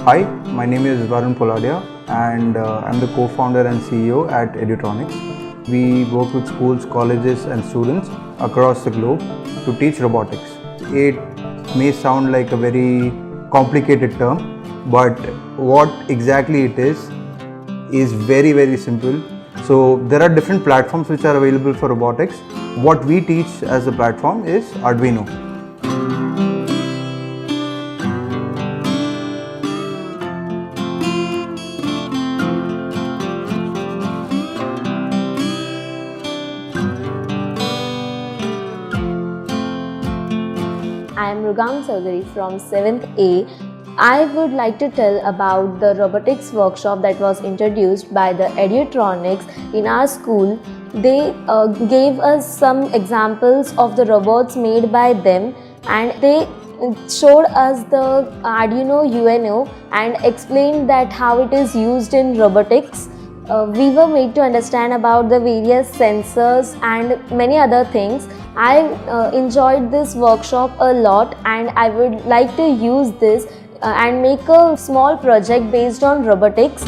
Hi, my name is Varun and I'm the co-founder and CEO at EduTronics. We work with schools, colleges and students across the globe to teach robotics. It may sound like a very complicated term, but what exactly it is very simple. So there are different platforms which are available for robotics. What we teach as a platform is Arduino. I am Rugam Chaudhary from 7th A. I would like to tell about the robotics workshop that was introduced by the EduTronics in our school. They gave us some examples of the robots made by them, and they showed us the Arduino UNO and explained that how it is used in robotics. We were made to understand about the various sensors and many other things. I enjoyed this workshop a lot, and I would like to use this and make a small project based on robotics.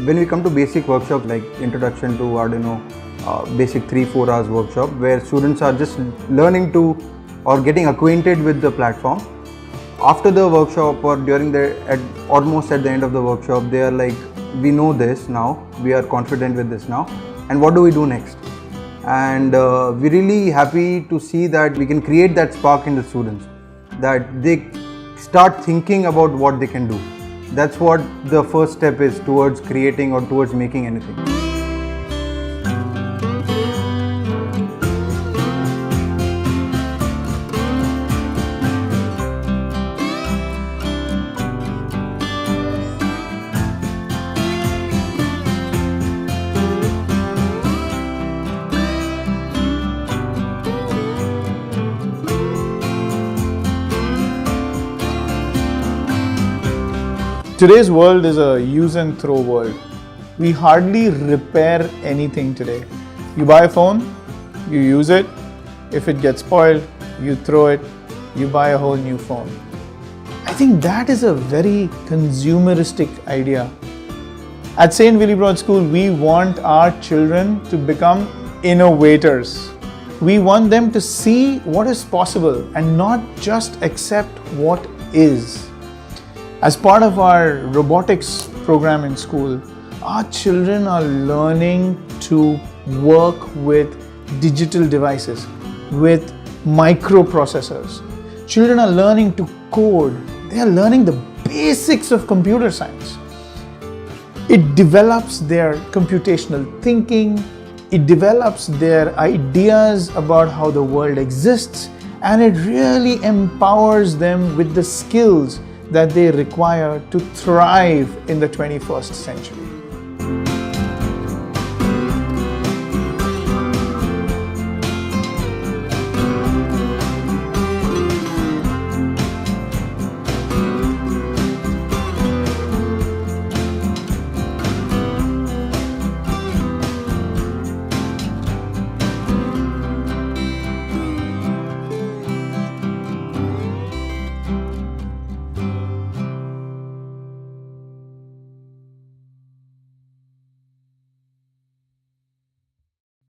When we come to basic workshop like introduction to Arduino, basic 3-4 hours workshop where students are just learning to or getting acquainted with the platform. After the workshop or almost at the end of the workshop, they are like, we know this now, we are confident with this now, and what do we do next? And we're really happy to see that we can create that spark in the students, that they start thinking about what they can do. That's what the first step is towards creating or towards making anything. Today's world is a use and throw world. We hardly repair anything today. You buy a phone, you use it. If it gets spoiled, you throw it, you buy a whole new phone. I think that is a very consumeristic idea. At St. Willibrord School, we want our children to become innovators. We want them to see what is possible and not just accept what is. As part of our Robotics Programming school, our children are learning to work with digital devices, with microprocessors. Children are learning to code. They are learning the basics of computer science. It develops their computational thinking, it develops their ideas about how the world exists, and it really empowers them with the skills that they require to thrive in the 21st century.